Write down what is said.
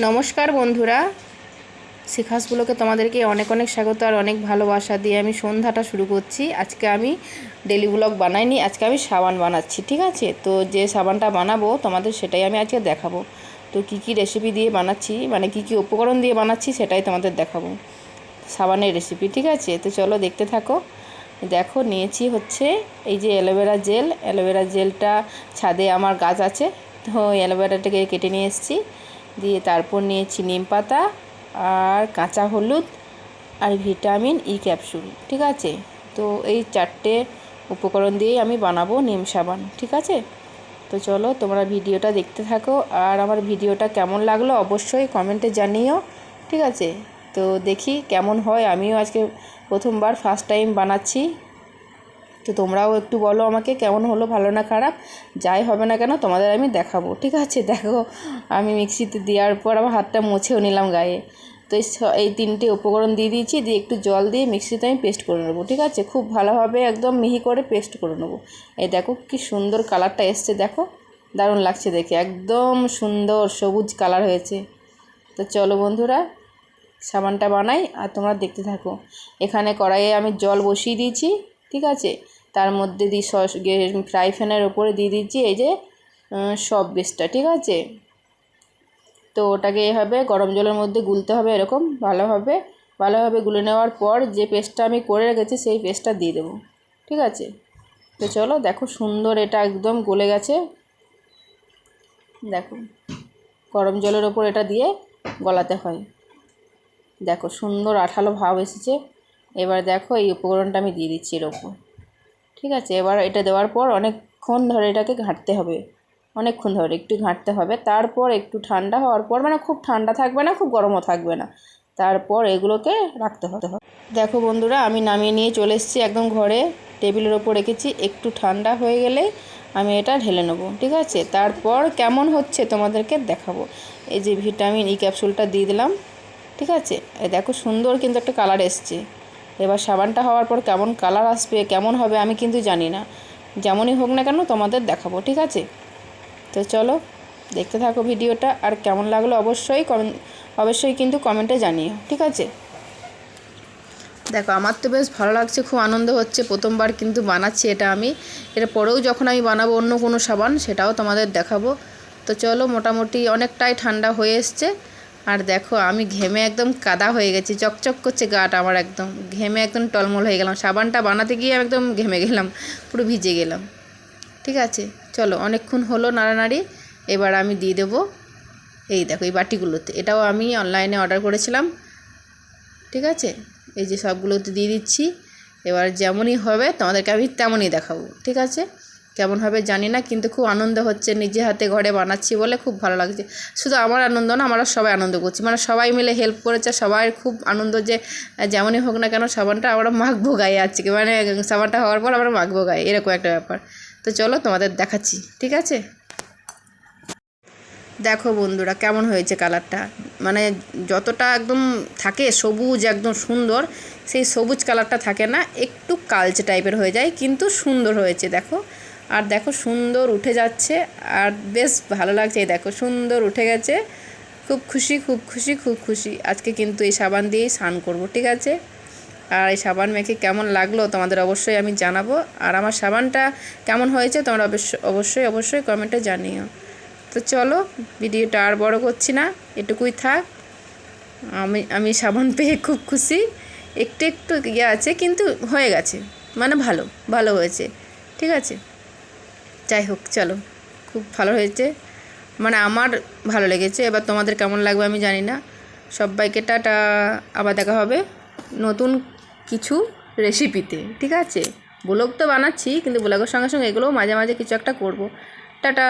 নমস্কার বন্ধুরা, শিখাস ব্লগে তোমাদেরকে অনেক অনেক স্বাগত আর অনেক ভালোবাসা দিয়ে আমি সন্ধ্যাটা শুরু করছি। আজকে আমি ডেলি ব্লগ বানাইনি, আজকে আমি সাবান বানাচ্ছি। ঠিক আছে, তো যে সাবানটা বানাবো তোমাদের সেটাই আমি আজকে দেখাবো। তো কি কি রেসিপি দিয়ে বানাচ্ছি, মানে কি কি উপকরণ দিয়ে বানাচ্ছি সেটাই তোমাদের দেখাবো, সাবানের রেসিপি। ঠিক আছে, তো চলো দেখতে থাকো। দেখো নিয়েছি হচ্ছে এই যে অ্যালোভেরা জেল। অ্যালোভেরা জেলটা ছাদে আমার গাছ আছে, তো অ্যালোভেরাটাকে কেটে নিয়ে এসেছি। দিয়ে তারপর নিয়েছি নিম পাতা আর কাঁচা হলুদ আর ভিটামিন ই ক্যাপসুল। ঠিক আছে, তো এই 4টে উপকরণ দিয়েই আমি বানাবো নিম সাবান। ঠিক আছে, তো চলো তোমরা ভিডিওটা দেখতে থাকো। আর আমার ভিডিওটা কেমন লাগলো অবশ্যই কমেন্টে জানিও। ঠিক আছে, তো দেখি কেমন হয়। আমিও আজকে প্রথমবার ফার্স্ট টাইম বানাচ্ছি, তো তোমরাও একটু বলো আমাকে কেমন হলো, ভালো না খারাপ, যাই হবে না কেন তোমাদের আমি দেখাবো। ঠিক আছে, দেখো আমি মিক্সিতে দেওয়ার পর আমার হাতটা মুছেও নিলাম গায়ে। তো এই 3টে উপকরণ দিয়ে দিয়েছি, দিয়ে একটু জল দিয়ে মিক্সিতে আমি পেস্ট করে নেবো। ঠিক আছে, খুব ভালোভাবে একদম মিহি করে পেস্ট করে নেবো। এই দেখো কি সুন্দর কালারটা এসছে, দেখো দারুণ লাগছে দেখে, একদম সুন্দর সবুজ কালার হয়েছে। তো চলো বন্ধুরা সাবানটা বানাই আর তোমরা দেখতে থাকো। এখানে কড়াইয়ে আমি জল বসিয়ে দিয়েছি। ঠিক আছে, তার মধ্যে ফ্রাই প্যানের ওপরে দিয়ে দিচ্ছি এই যে সব বেসটা। ঠিক আছে, তো ওটাকে এভাবে গরম জলের মধ্যে গুলতে হবে, এরকম ভালোভাবে গুলে নেওয়ার পর যে পেস্টটা আমি করে রেখেছি সেই পেস্টটা দিয়ে দেবো। ঠিক আছে, তো চলো দেখো সুন্দর এটা একদম গলে গেছে। দেখো গরম জলের ওপর এটা দিয়ে গলাতে হয়, দেখো সুন্দর আঠালো ভাব এসেছে। এবার দেখো এই উপকরণটা আমি দিয়ে দিচ্ছি এর ওপর। ঠিক আছে, এবার এটা দেওয়ার পর অনেকক্ষণ ধরে এটাকে ঘাঁটতে হবে, অনেকক্ষণ ধরে একটু ঘাঁটতে হবে। তারপর একটু ঠান্ডা হওয়ার পর, মানে খুব ঠান্ডা থাকবে না খুব গরমও থাকবে না, তারপর এগুলোকে রাখতে হবে। দেখো বন্ধুরা আমি নামিয়ে নিয়ে চলে এসেছি একদম ঘরে, টেবিলের ওপর রেখেছি। একটু ঠান্ডা হয়ে গেলে আমি এটা ঢেলে নেবো। ঠিক আছে, তারপর কেমন হচ্ছে তোমাদেরকে দেখাবো। এই যে ভিটামিন ই ক্যাপসুলটা দিয়ে দিলাম। ঠিক আছে, এই দেখো সুন্দর কিন্তু একটা কালার এসছে। এবার সাবানটা হওয়ার পর কেমন কালার আসবে, কেমন হবে আমি কিন্তু জানি না, যেমনই হোক না কেন তোমাদের দেখাবো। ঠিক আছে, তো চলো দেখতে থাকো ভিডিওটা, আর কেমন লাগলো অবশ্যই কিন্তু কমেন্টে জানিও। ঠিক আছে, দেখো আমার তো বেশ ভালো লাগছে, খুব আনন্দ হচ্ছে, প্রথমবার কিন্তু বানাচ্ছি এটা আমি। এর পরেও যখন আমি বানাবো অন্য কোনো সাবান সেটাও তোমাদের দেখাবো। তো চলো মোটামুটি অনেকটাই ঠান্ডা হয়ে এসছে। আর দেখো আমি ঘেমে একদম কাদা হয়ে গেছি, চকচক করছে গাটা আমার, একদম ঘেমে একদম টলমল হয়ে গেলাম। সাবানটা বানাতে গিয়ে একদম ঘেমে গেলাম, পুরো ভিজে গেলাম। ঠিক আছে, চলো অনেকক্ষণ হলো নাড়ানাড়ি, এবার আমি দিয়ে দেবো এই দেখো এই বাটিগুলোতে। এটাও আমি অনলাইনে অর্ডার করেছিলাম। ঠিক আছে, এই যে সবগুলোতে দিয়ে দিচ্ছি। এবার যেমনই হবে তোমাদেরকে আমি তেমনই দেখাবো। ঠিক আছে, কেমন হবে জানি না, কিন্তু খুব আনন্দ হচ্ছে, নিজে হাতে ঘরে বানাচ্ছি বলে খুব ভালো লাগছে। শুধু আমার আনন্দ না, আমরা সবাই আনন্দ করছি, মানে সবাই মিলে হেল্প করেছে, সবাই খুব আনন্দ যে যেমনই হোক না কেন সাবানটা আমরা মাখবো গায়ে আজকে, মানে সাবানটা হওয়ার পর আমরা মাখবো গায়ে, এরকম একটা ব্যাপার। তো চলো তোমাদের দেখাচ্ছি। ঠিক আছে, দেখো বন্ধুরা কেমন হয়েছে কালারটা, মানে যতটা একদম থাকে সবুজ একদম সুন্দর, সেই সবুজ কালারটা থাকে না, একটু কালচে টাইপের হয়ে যায়, কিন্তু সুন্দর হয়েছে দেখো। আর দেখো সুন্দর উঠে যাচ্ছে, আর বেশ ভালো লাগছে। এই দেখো সুন্দর উঠে গেছে, খুব খুশি খুব খুশি খুব খুশি। আজকে কিন্তু এই সাবান দিয়েই স্নান করবো। ঠিক আছে, আর এই সাবান মেখে কেমন লাগলো তোমাদের অবশ্যই আমি জানাবো। আর আমার সাবানটা কেমন হয়েছে তোমরা অবশ্যই কমেন্টে জানিও। তো চলো ভিডিওটা আর বড় করছি না, এটুকুই থাক। আমি সাবান পেয়ে খুব খুশি, একটু ইয়ে আছে কিন্তু হয়ে গেছে, মানে ভালো হয়েছে। ঠিক আছে, যাই হোক চলো, খুব ভালো হয়েছে, মানে আমার ভালো লেগেছে। এবার তোমাদের কেমন লাগবে আমি জানি না। সবাইকে টাটা, আবার দেখা হবে নতুন কিছু রেসিপিতে। ঠিক আছে, ব্লগ তো বানাচ্ছি, কিন্তু ব্লগের সঙ্গে সঙ্গে এগুলোও মাঝে মাঝে কিছু একটা করব। টাটা।